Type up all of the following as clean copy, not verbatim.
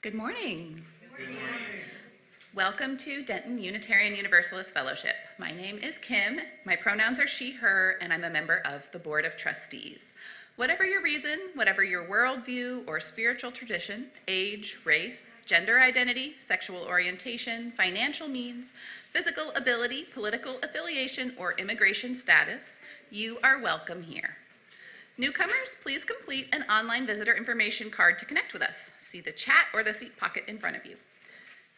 Good morning. Good morning. Welcome to Denton Unitarian Universalist Fellowship. My name is Kim, my pronouns are she, her, and I'm a member of the Board of Trustees. Whatever your reason, whatever your worldview or spiritual tradition, age, race, gender identity, sexual orientation, financial means, physical ability, political affiliation, or immigration status, you are welcome here. Newcomers, please complete an online visitor information card to connect with us. See the chat or the seat pocket in front of you.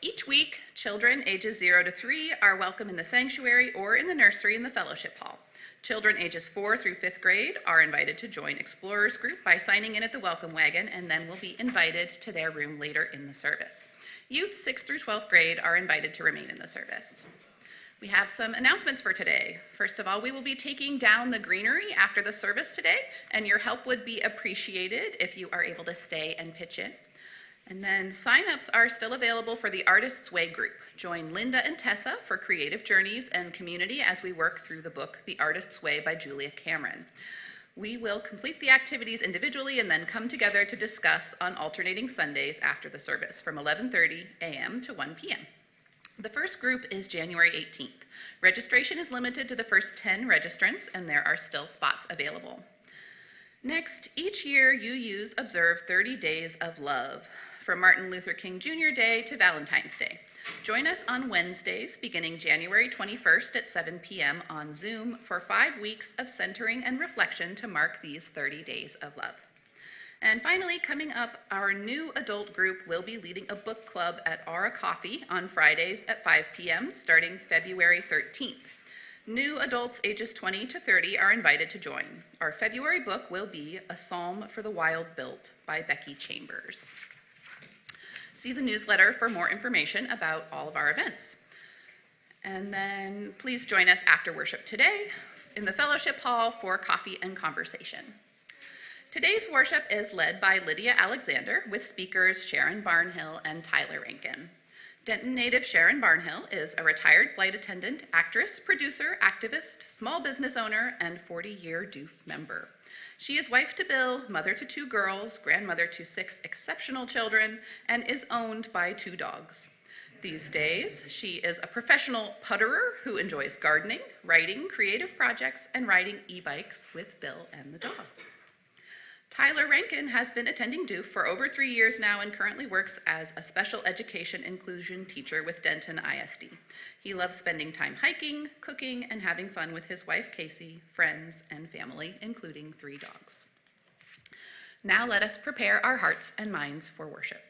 Each week, children ages 0 to 3 are welcome in the sanctuary or in the nursery in the fellowship hall. Children ages 4 through 5th grade are invited to join Explorers Group by signing in at the welcome wagon and then will be invited to their room later in the service. Youth 6th through 12th grade are invited to remain in the service. We have some announcements for today. First of all, we will be taking down the greenery after the service today, and your help would be appreciated if you are able to stay and pitch in. And then sign-ups are still available for the Artist's Way group. Join Linda and Tessa for creative journeys and community as we work through the book, The Artist's Way by Julia Cameron. We will complete the activities individually and then come together to discuss on alternating Sundays after the service from 11:30 a.m. to 1 p.m. The first group is January 18th. Registration is limited to the first 10 registrants, and there are still spots available. Next, each year UUs observe 30 Days of Love, from Martin Luther King Jr. Day to Valentine's Day. Join us on Wednesdays, beginning January 21st at 7 p.m. on Zoom for 5 weeks of centering and reflection to mark these 30 Days of Love. And finally, coming up, our new adult group will be leading a book club at Aura Coffee on Fridays at 5 p.m. starting February 13th. New adults ages 20 to 30 are invited to join. Our February book will be A Psalm for the Wild Built by Becky Chambers. See the newsletter for more information about all of our events. And then please join us after worship today in the fellowship hall for coffee and conversation. Today's worship is led by Lydia Alexander with speakers Sharon Barnhill and Tyler Rankin. Denton native Sharon Barnhill is a retired flight attendant, actress, producer, activist, small business owner, and 40-year DUUF member. She is wife to Bill, mother to 2 girls, grandmother to 6 exceptional children, and is owned by 2 dogs. These days, she is a professional putterer who enjoys gardening, writing, creative projects, and riding e-bikes with Bill and the dogs. Tyler Rankin has been attending DUUF for over 3 years now and currently works as a special education inclusion teacher with Denton ISD. He loves spending time hiking, cooking, and having fun with his wife Casey, friends, and family, including 3 dogs. Now let us prepare our hearts and minds for worship.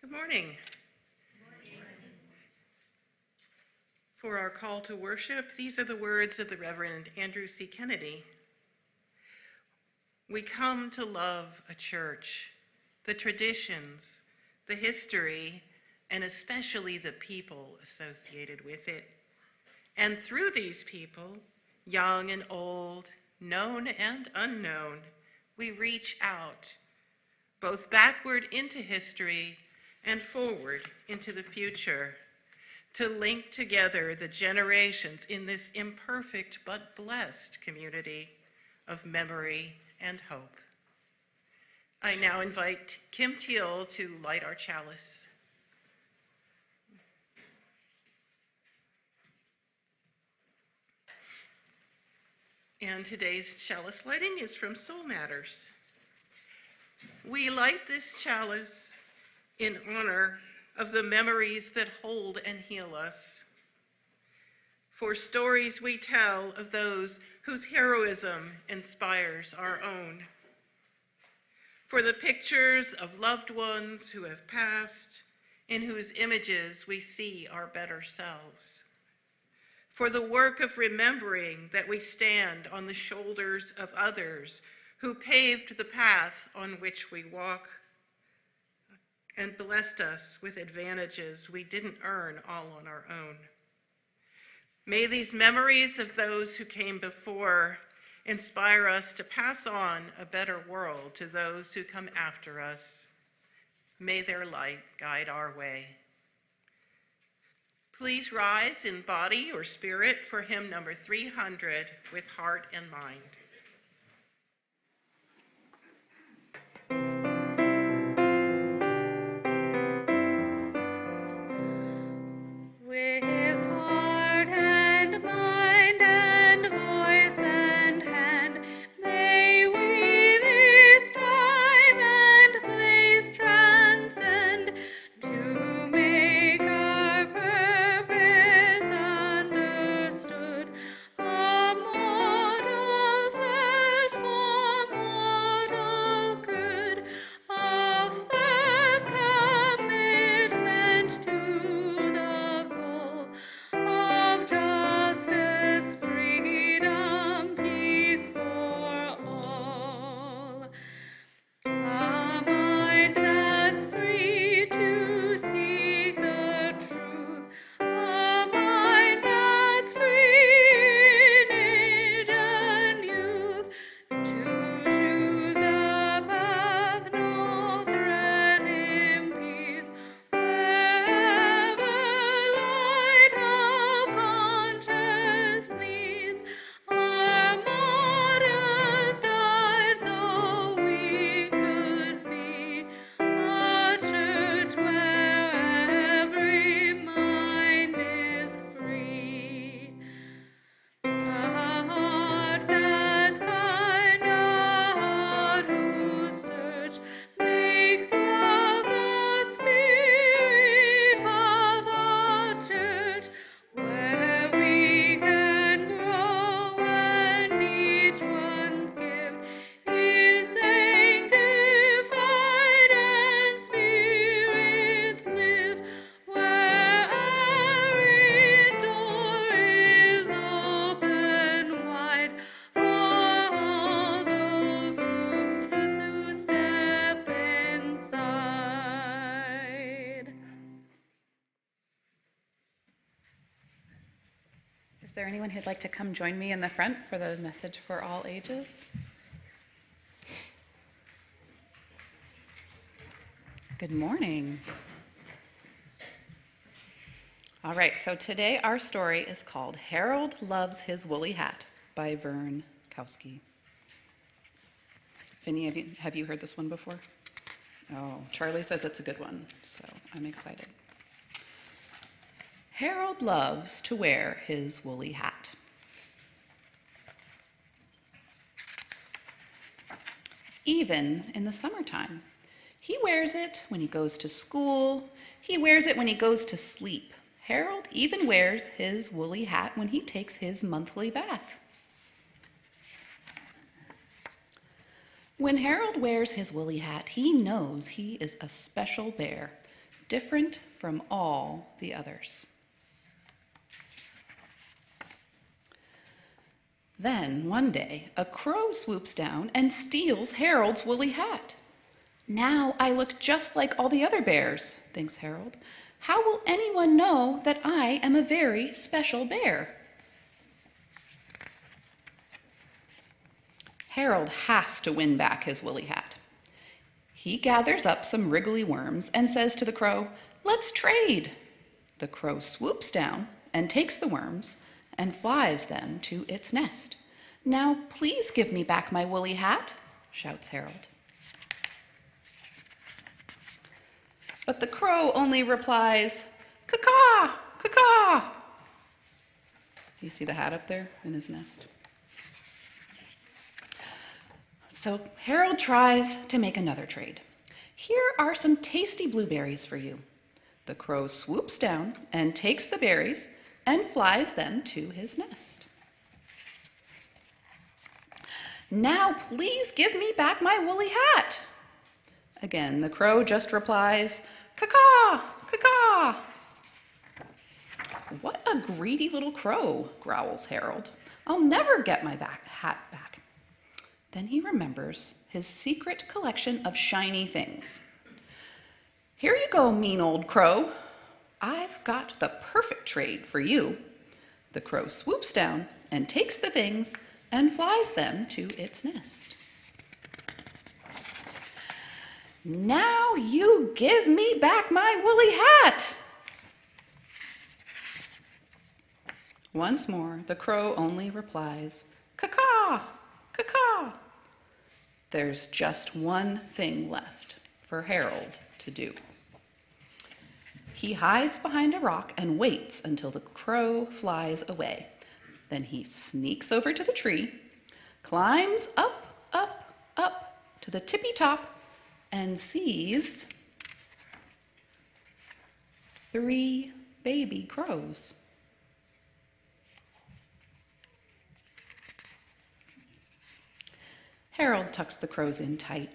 Good morning. For our call to worship, these are the words of the Reverend Andrew C. Kennedy. We come to love a church, the traditions, the history, and especially the people associated with it. And through these people, young and old, known and unknown, we reach out both backward into history and forward into the future, to link together the generations in this imperfect but blessed community of memory and hope. I now invite Kim Teal to light our chalice. And today's chalice lighting is from Soul Matters. We light this chalice in honor of the memories that hold and heal us, for stories we tell of those whose heroism inspires our own, for the pictures of loved ones who have passed, in whose images we see our better selves, for the work of remembering that we stand on the shoulders of others who paved the path on which we walk and blessed us with advantages we didn't earn all on our own. May these memories of those who came before inspire us to pass on a better world to those who come after us. May their light guide our way. Please rise in body or spirit for hymn number 300 with heart and mind. With heart and mind and voice and hand, may we this time and place transcend, to make our purpose understood. A mortal search for mortal good, a firm commitment to the goal of justice, freedom, peace for all. A mind that's free to seek the truth, a mind that's free in age and youth, to choose a path no threat impedes, wherever light of conscience leads. Our modest eyes, so we could be a church where every mind is free. A heart that's kind, a heart whose search makes love the spirit of our church, where we can grow and each one's gift is sanctified and spirits live, where every door is open wide for all those who step inside. Is there anyone who'd like to come join me in the front for the message for all ages? Good morning. All right, so today our story is called Harold Loves His Woolly Hat by Vern Kowski. Vinny, have you heard this one before? Oh, Charlie says it's a good one, so I'm excited. Harold loves to wear his woolly hat. Even in the summertime. He wears it when he goes to school. He wears it when he goes to sleep. Harold even wears his woolly hat when he takes his monthly bath. When Harold wears his woolly hat, he knows he is a special bear, different from all the others. Then, one day, a crow swoops down and steals Harold's woolly hat. Now I look just like all the other bears, thinks Harold. How will anyone know that I am a very special bear? Harold has to win back his woolly hat. He gathers up some wriggly worms and says to the crow, "Let's trade." The crow swoops down and takes the worms and flies them to its nest. "Now, please give me back my woolly hat," shouts Harold. But the crow only replies, "Caw-caw, caw-caw." You see the hat up there in his nest? So Harold tries to make another trade. "Here are some tasty blueberries for you." The crow swoops down and takes the berries and flies them to his nest. "Now please give me back my woolly hat." Again, the crow just replies, "Caw-caw, caw-caw." "What a greedy little crow," growls Harold. "I'll never get my hat back." Then he remembers his secret collection of shiny things. "Here you go, mean old crow. I've got the perfect trade for you." The crow swoops down and takes the things and flies them to its nest. "Now you give me back my woolly hat." Once more, the crow only replies, "Caw-caw, caw-caw." There's just one thing left for Harold to do. He hides behind a rock and waits until the crow flies away. Then he sneaks over to the tree, climbs up, up, up to the tippy top, and sees 3 baby crows. Harold tucks the crows in tight,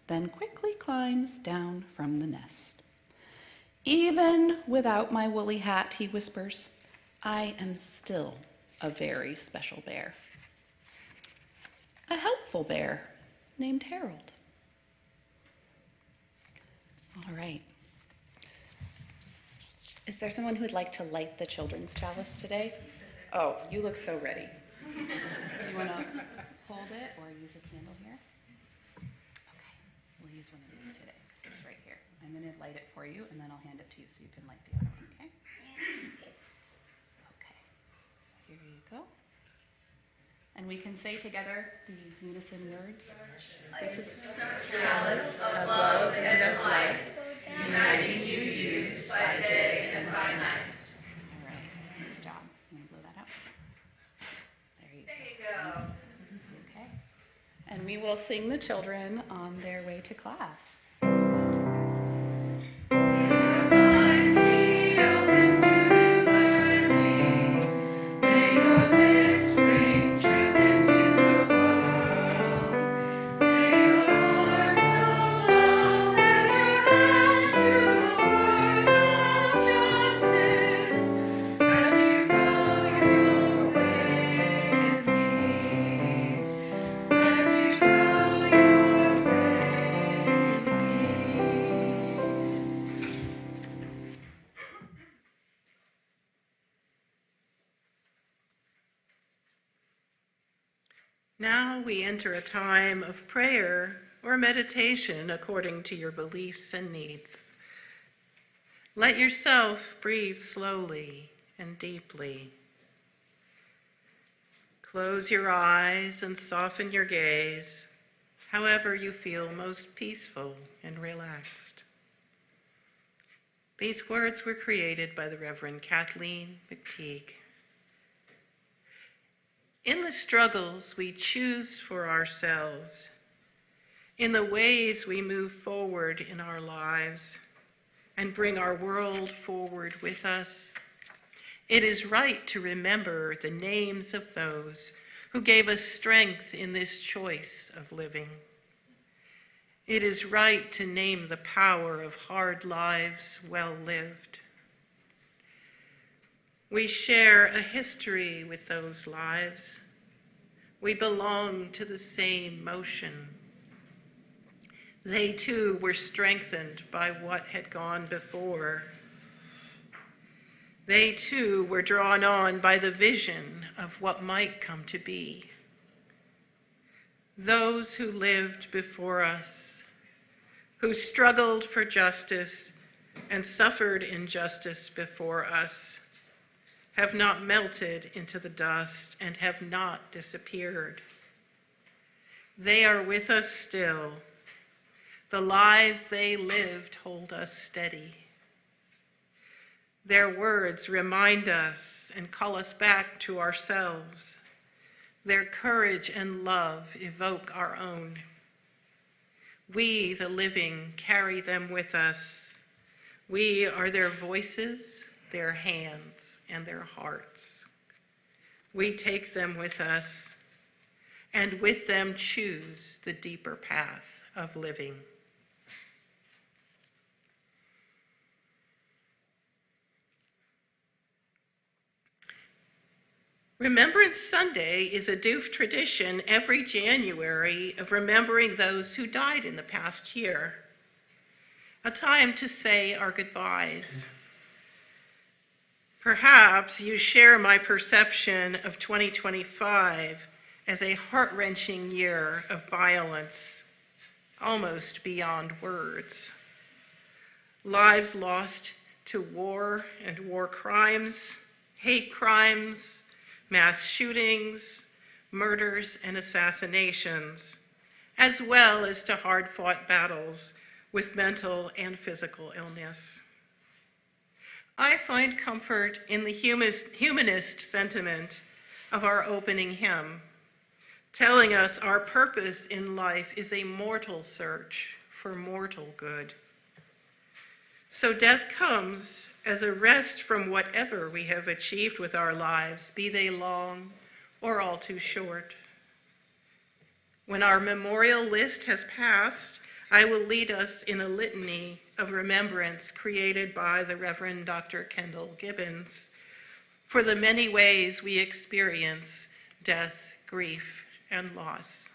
then quickly climbs down from the nest. "Even without my woolly hat," he whispers, "I am still a very special bear. A helpful bear named Harold." All right. Is there someone who would like to light the children's chalice today? Oh, you look so ready. Do you want to hold it or use a candle here? Okay, we'll use one of these today because it's right here. I'm going to light it for you and then I'll hand it to you so you can light the other one, okay? Okay, so here you go. And we can say together the unison words. This is chalice of love and of light, uniting you used by day and by night. All right, nice job. You want to blow that out? There you go. Okay. And we will sing the children on their way to class. Now we enter a time of prayer or meditation according to your beliefs and needs. Let yourself breathe slowly and deeply. Close your eyes and soften your gaze, however you feel most peaceful and relaxed. These words were created by the Reverend Kathleen McTeague. In the struggles we choose for ourselves, in the ways we move forward in our lives and bring our world forward with us, it is right to remember the names of those who gave us strength in this choice of living. It is right to name the power of hard lives well lived. We share a history with those lives. We belong to the same motion. They too were strengthened by what had gone before. They too were drawn on by the vision of what might come to be. Those who lived before us, who struggled for justice and suffered injustice before us, have not melted into the dust and have not disappeared. They are with us still. The lives they lived hold us steady. Their words remind us and call us back to ourselves. Their courage and love evoke our own. We, the living, carry them with us. We are their voices, their hands, and their hearts. We take them with us, and with them choose the deeper path of living. Remembrance Sunday is a DUUF tradition every January of remembering those who died in the past year, a time to say our goodbyes. Perhaps you share my perception of 2025 as a heart-wrenching year of violence, almost beyond words. Lives lost to war and war crimes, hate crimes, mass shootings, murders, and assassinations, as well as to hard-fought battles with mental and physical illness. I find comfort in the humanist sentiment of our opening hymn, telling us our purpose in life is a mortal search for mortal good. So death comes as a rest from whatever we have achieved with our lives, be they long or all too short. When our memorial list has passed, I will lead us in a litany of remembrance created by the Reverend Dr. Kendall Gibbons for the many ways we experience death, grief, and loss.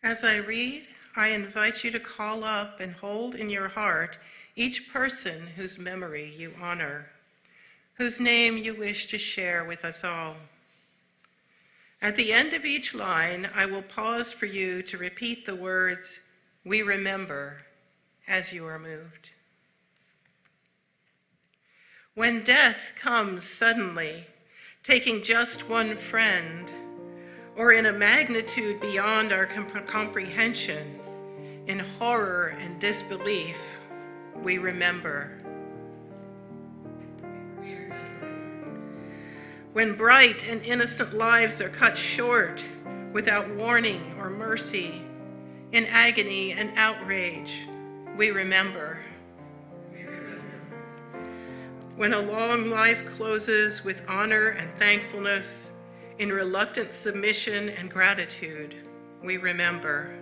As I read, I invite you to call up and hold in your heart each person whose memory you honor, whose name you wish to share with us all. At the end of each line, I will pause for you to repeat the words, "We remember," as you are moved. When death comes suddenly, taking just one friend, or in a magnitude beyond our comprehension, in horror and disbelief, we remember. When bright and innocent lives are cut short without warning or mercy, in agony and outrage, we remember. When a long life closes with honor and thankfulness, in reluctant submission and gratitude, we remember.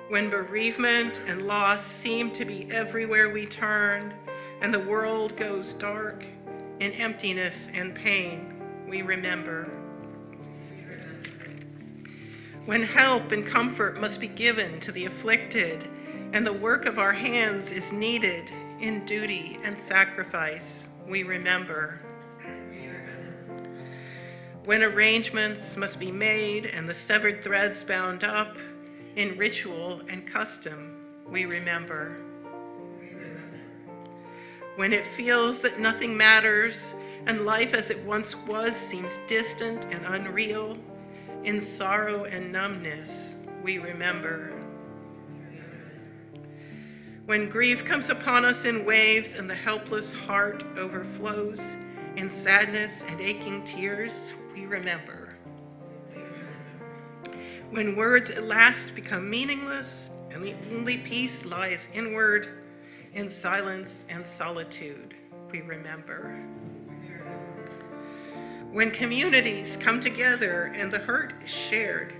When bereavement and loss seem to be everywhere we turn, and the world goes dark in emptiness and pain, we remember. When help and comfort must be given to the afflicted, and the work of our hands is needed in duty and sacrifice, we remember. When arrangements must be made and the severed threads bound up in ritual and custom, we remember. When it feels that nothing matters and life as it once was seems distant and unreal, in sorrow and numbness, we remember. When grief comes upon us in waves and the helpless heart overflows in sadness and aching tears, we remember. When words at last become meaningless and the only peace lies inward in silence and solitude, we remember. When communities come together and the hurt is shared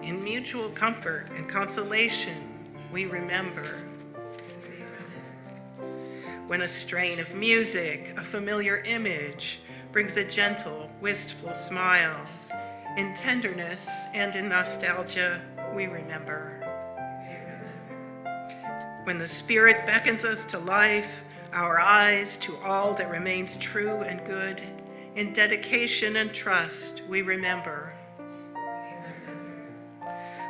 in mutual comfort and consolation, we remember. When a strain of music, a familiar image, brings a gentle, wistful smile, in tenderness and in nostalgia, we remember. When the Spirit beckons us to life, our eyes to all that remains true and good, in dedication and trust, we remember.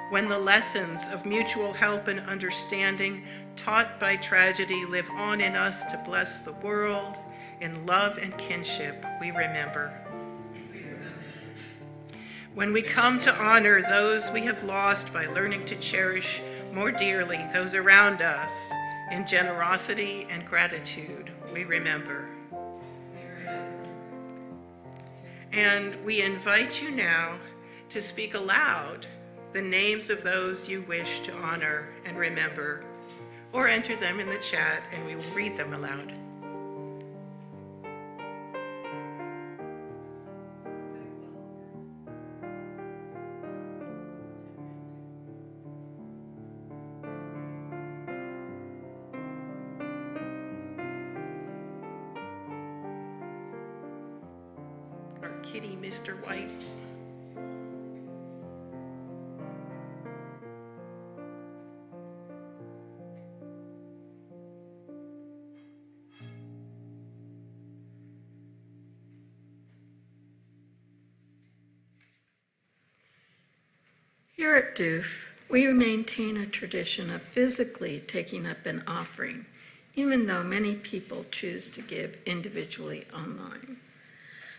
When the lessons of mutual help and understanding taught by tragedy live on in us to bless the world, in love and kinship, we remember. When we come to honor those we have lost by learning to cherish more dearly those around us, in generosity and gratitude, we remember. And we invite you now to speak aloud the names of those you wish to honor and remember, or enter them in the chat and we will read them aloud. Our kitty, Mr. White. Here at DUUF, we maintain a tradition of physically taking up an offering, even though many people choose to give individually online.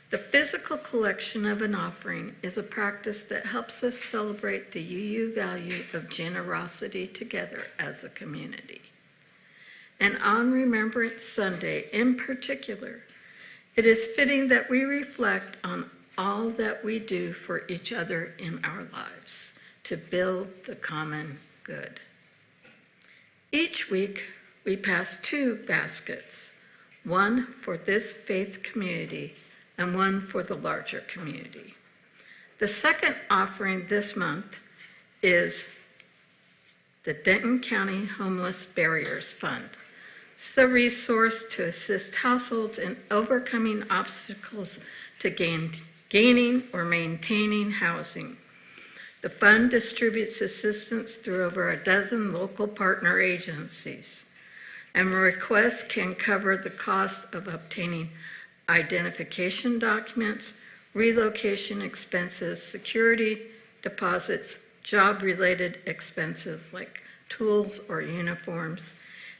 The physical collection of an offering is a practice that helps us celebrate the UU value of generosity together as a community. And on Remembrance Sunday in particular, it is fitting that we reflect on all that we do for each other in our lives to build the common good. Each week, we pass 2 baskets, one for this faith community and one for the larger community. The second offering this month is the Denton County Homeless Barriers Fund. It's the resource to assist households in overcoming obstacles to gaining or maintaining housing. The fund distributes assistance through over a dozen local partner agencies, and requests can cover the cost of obtaining identification documents, relocation expenses, security deposits, job-related expenses like tools or uniforms,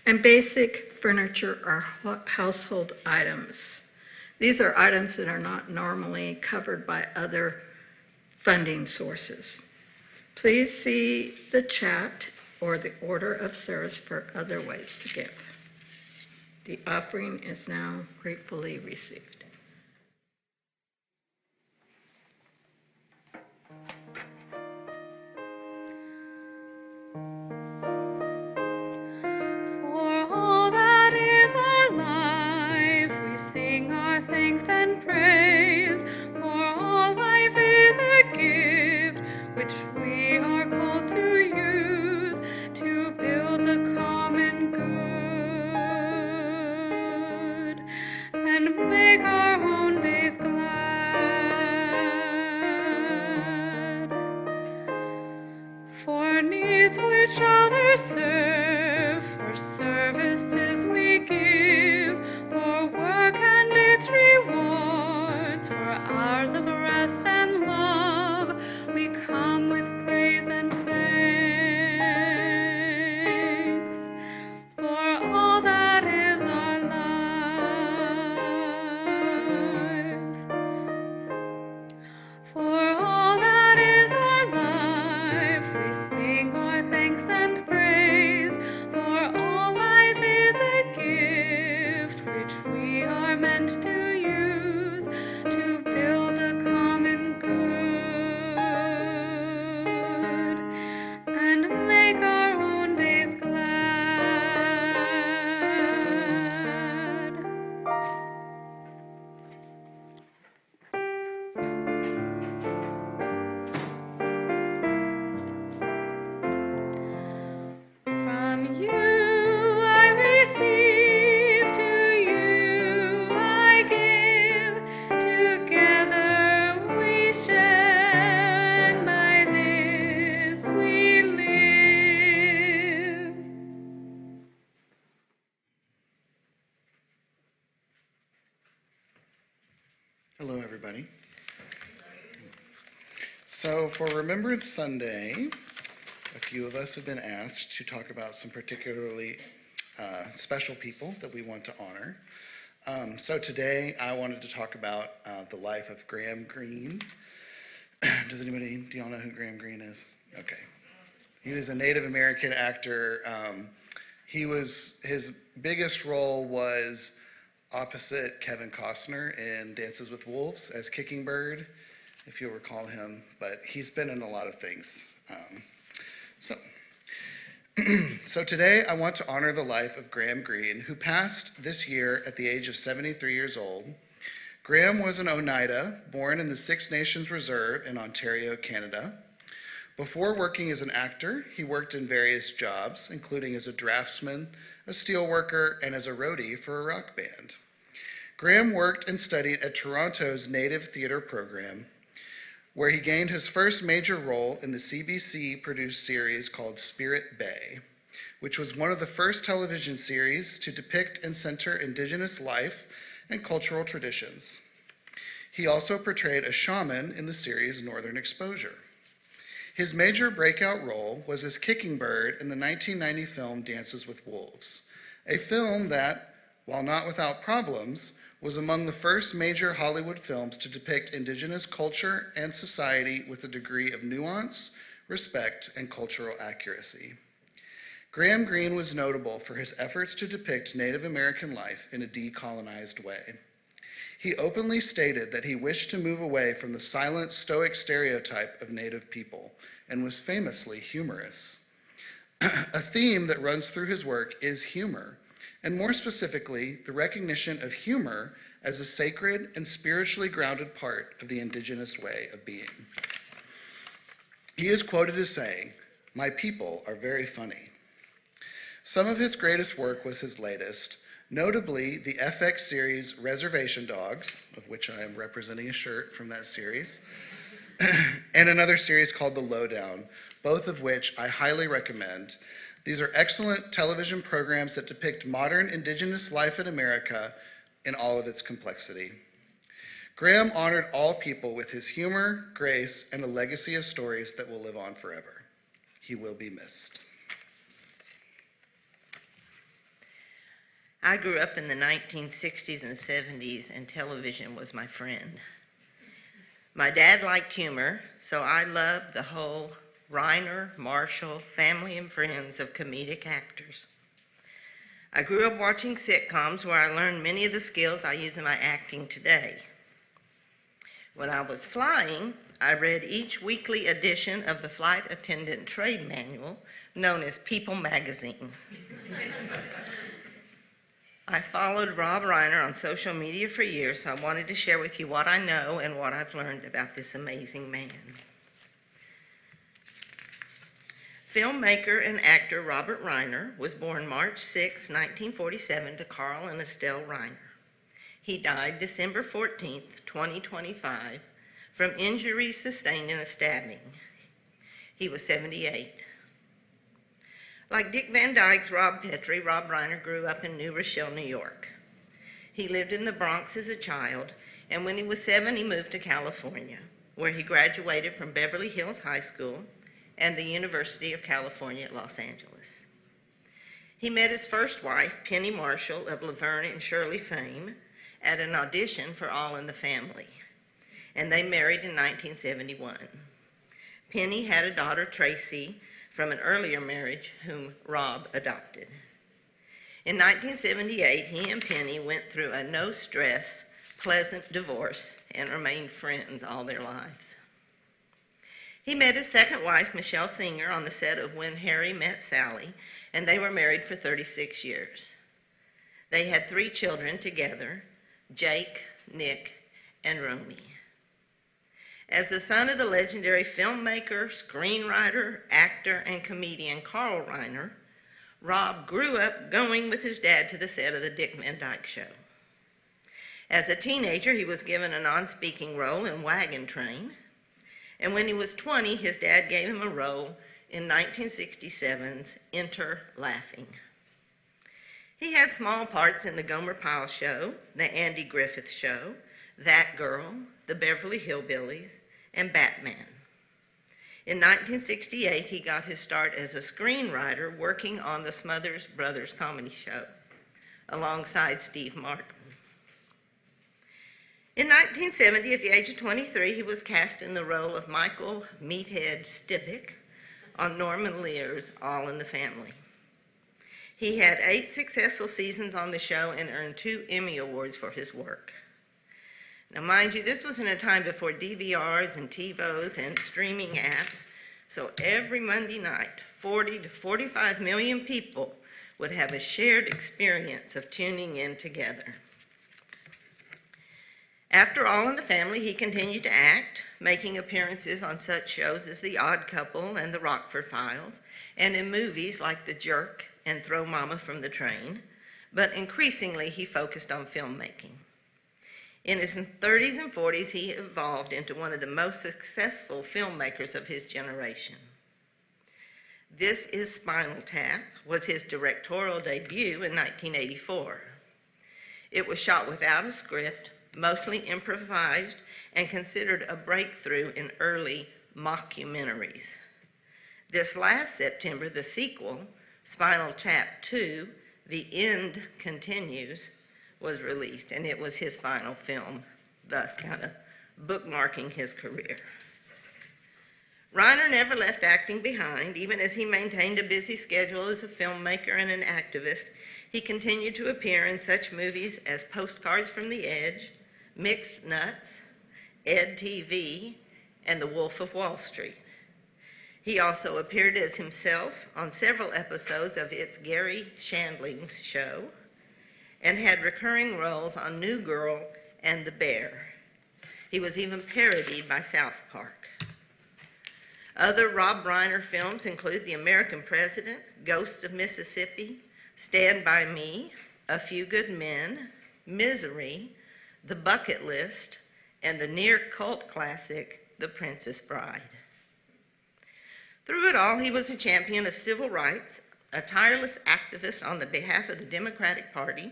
and basic furniture or household items. These are items that are not normally covered by other funding sources. Please see the chat or the order of service for other ways to give. The offering is now gratefully received. For all that is our life, we sing our thanks and praise. For all life is a gift which we are called to use to build the common good and make our own days glad. For needs which others serve, for services we give, for work and its rewards, for hours of rest and love, we come with praise and thanks. For all that is our life, for all that is our life, we sing our thanks and praise. For all life is a gift which we are meant to use to build the common good and make our own days glad. From you I receive, to you I give. Together we share, and by this we live. Hello, everybody. So for Remembrance Sunday, a few of us have been asked to talk about some particularly special people that we want to honor. So today I wanted to talk about the life of Graham Greene. Do y'all know who Graham Greene is? Okay. He was a Native American actor. His biggest role was opposite Kevin Costner in Dances with Wolves as Kicking Bird, if you'll recall him, but he's been in a lot of things. So today I want to honor the life of Graham Greene, who passed this year at the age of 73 years old. Graham was an Oneida, born in the Six Nations Reserve in Ontario, Canada. Before working as an actor, he worked in various jobs, including as a draftsman, a steelworker, and as a roadie for a rock band. Graham worked and studied at Toronto's Native Theatre program, where he gained his first major role in the CBC-produced series called Spirit Bay, which was one of the first television series to depict and center Indigenous life and cultural traditions. He also portrayed a shaman in the series Northern Exposure. His major breakout role was as Kicking Bird in the 1990 film Dances with Wolves, a film that, while not without problems, was among the first major Hollywood films to depict Indigenous culture and society with a degree of nuance, respect, and cultural accuracy. Graham Greene was notable for his efforts to depict Native American life in a decolonized way. He openly stated that he wished to move away from the silent, stoic stereotype of Native people and was famously humorous. A theme that runs through his work is humor, and more specifically, the recognition of humor as a sacred and spiritually grounded part of the Indigenous way of being. He is quoted as saying, "My people are very funny." Some of his greatest work was his latest, notably the FX series Reservation Dogs, of which I am representing a shirt from that series, and another series called The Lowdown, both of which I highly recommend. These are excellent television programs that depict modern Indigenous life in America in all of its complexity. Graham honored all people with his humor, grace, and a legacy of stories that will live on forever. He will be missed. I grew up in the 1960s and 70s, and television was my friend. My dad liked humor, so I loved the whole Reiner, Marshall, family and friends of comedic actors. I grew up watching sitcoms where I learned many of the skills I use in my acting today. When I was flying, I read each weekly edition of the Flight Attendant Trade Manual, known as People Magazine. I followed Rob Reiner on social media for years, so I wanted to share with you what I know and what I've learned about this amazing man. Filmmaker and actor Robert Reiner was born March 6, 1947 to Carl and Estelle Reiner. He died December 14, 2025, from injuries sustained in a stabbing. He was 78. Like Dick Van Dyke's Rob Petrie, Rob Reiner grew up in New Rochelle, New York. He lived in the Bronx as a child, and when he was 7, he moved to California, where he graduated from Beverly Hills High School and the University of California at Los Angeles. He met his first wife, Penny Marshall of Laverne and Shirley fame, at an audition for All in the Family, and they married in 1971. Penny had a daughter, Tracy, from an earlier marriage whom Rob adopted. In 1978, he and Penny went through a no-stress, pleasant divorce and remained friends all their lives. He met his second wife, Michelle Singer, on the set of When Harry Met Sally, and they were married for 36 years. They had 3 children together, Jake, Nick, and Romy. As the son of the legendary filmmaker, screenwriter, actor, and comedian Carl Reiner, Rob grew up going with his dad to the set of The Dick Van Dyke Show. As a teenager, he was given a non-speaking role in Wagon Train, and when he was 20, his dad gave him a role in 1967's Enter Laughing. He had small parts in The Gomer Pyle Show, The Andy Griffith Show, That Girl, The Beverly Hillbillies, and Batman. In 1968, he got his start as a screenwriter working on the Smothers Brothers comedy show alongside Steve Martin. In 1970, at the age of 23, he was cast in the role of Michael Meathead Stivic on Norman Lear's All in the Family. He had 8 successful seasons on the show and earned 2 Emmy Awards for his work. Now, mind you, this was in a time before DVRs and TiVos and streaming apps, so every Monday night, 40 to 45 million people would have a shared experience of tuning in together. After All in the Family, he continued to act, making appearances on such shows as The Odd Couple and The Rockford Files, and in movies like The Jerk and Throw Mama from the Train, but increasingly he focused on filmmaking. In his 30s and 40s, he evolved into one of the most successful filmmakers of his generation. This Is Spinal Tap was his directorial debut in 1984. It was shot without a script, mostly improvised, and considered a breakthrough in early mockumentaries. This last September, the sequel, Spinal Tap 2, The End Continues, was released, and it was his final film, thus kind of bookmarking his career. Reiner never left acting behind. Even as he maintained a busy schedule as a filmmaker and an activist, he continued to appear in such movies as Postcards from the Edge, Mixed Nuts, Ed TV, and The Wolf of Wall Street. He also appeared as himself on several episodes of It's Gary Shandling's Show, and had recurring roles on New Girl and The Bear. He was even parodied by South Park. Other Rob Reiner films include The American President, Ghosts of Mississippi, Stand By Me, A Few Good Men, Misery, The Bucket List, and the near cult classic The Princess Bride. Through it all, he was a champion of civil rights, a tireless activist on the behalf of the Democratic Party,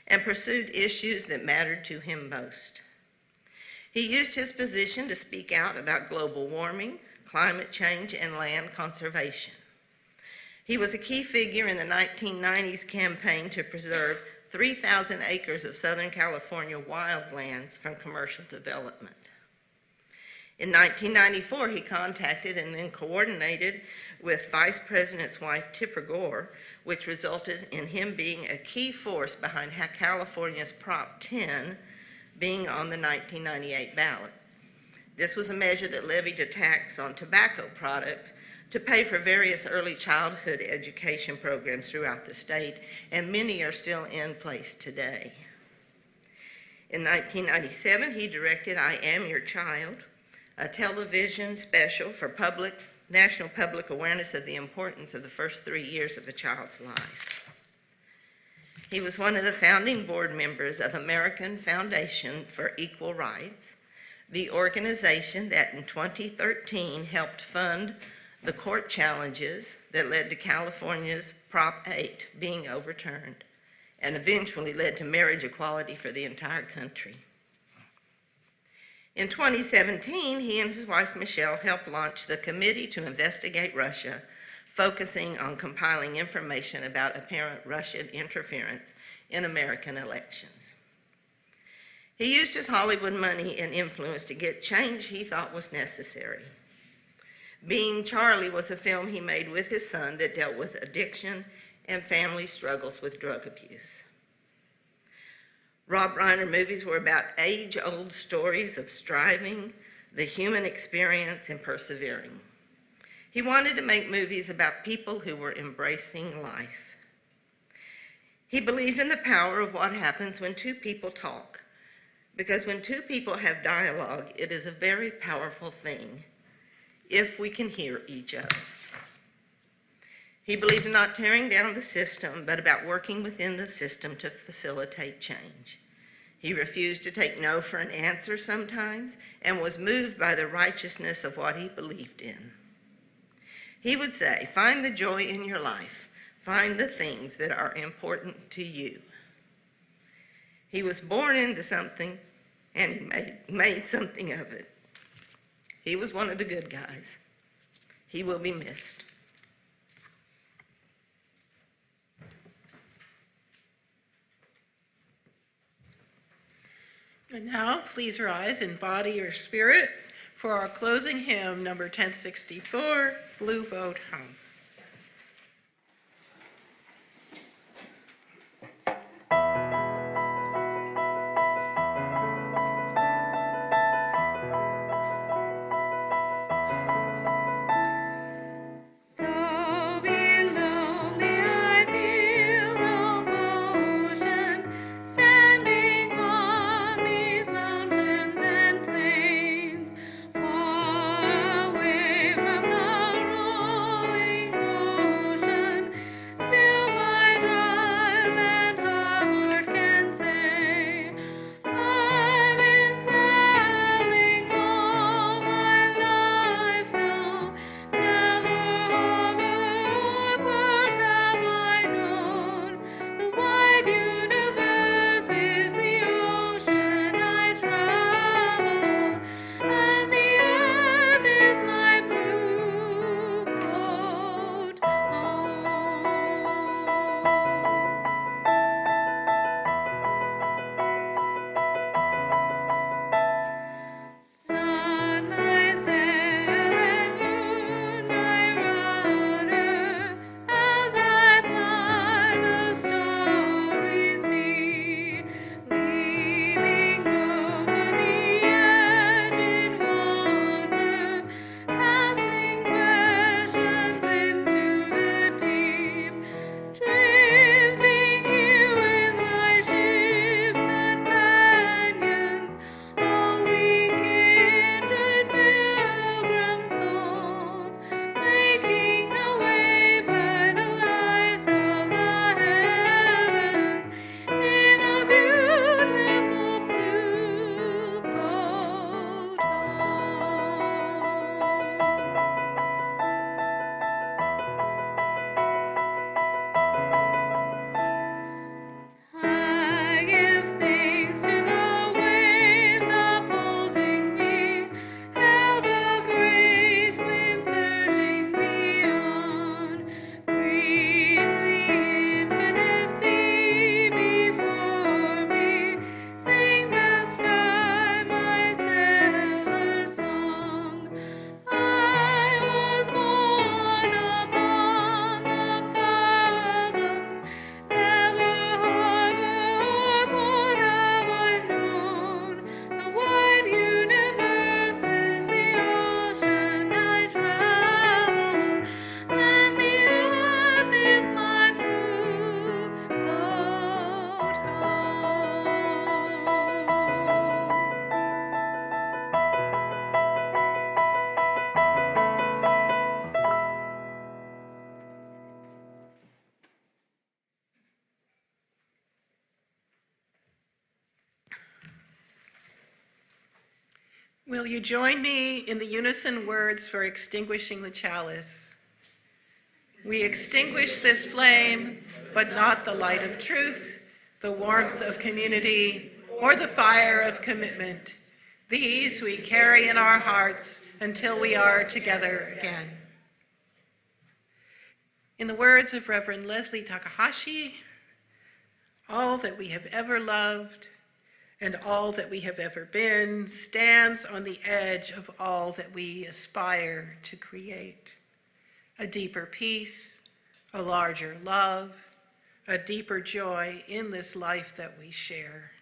and pursued issues that mattered to him most. He used his position to speak out about global warming, climate change, and land conservation. He was a key figure in the 1990s campaign to preserve 3,000 acres of Southern California wildlands from commercial development. In 1994, he contacted and then coordinated with Vice President's wife, Tipper Gore, which resulted in him being a key force behind California's Prop 10 being on the 1998 ballot. This was a measure that levied a tax on tobacco products to pay for various early childhood education programs throughout the state, and many are still in place today. In 1997, he directed I Am Your Child, a television special for national public awareness of the importance of the first 3 years of a child's life. He was one of the founding board members of American Foundation for Equal Rights, the organization that in 2013 helped fund the court challenges that led to California's Prop 8 being overturned and eventually led to marriage equality for the entire country. In 2017, he and his wife Michelle helped launch the Committee to Investigate Russia, focusing on compiling information about apparent Russian interference in American elections. He used his Hollywood money and influence to get change he thought was necessary. Being Charlie was a film he made with his son that dealt with addiction and family struggles with drug abuse. Rob Reiner movies were about age-old stories of striving, the human experience, and persevering. He wanted to make movies about people who were embracing life. He believed in the power of what happens when two people talk, because when two people have dialogue, it is a very powerful thing if we can hear each other. He believed in not tearing down the system, but about working within the system to facilitate change. He refused to take no for an answer sometimes and was moved by the righteousness of what he believed in. He would say, find the joy in your life. Find the things that are important to you. He was born into something and he made something of it. He was one of the good guys. He will be missed. And now, please rise in body or spirit for our closing hymn, number 1064, Blue Boat Home. Though below me I feel no motion, standing on these mountains and plains, far away from the rolling Will you join me in the unison words for extinguishing the chalice? We extinguish this flame, but not the light of truth, the warmth of community, or the fire of commitment. These we carry in our hearts until we are together again. In the words of Reverend Leslie Takahashi, all that we have ever loved and all that we have ever been stands on the edge of all that we aspire to create. A deeper peace, a larger love, a deeper joy in this life that we share.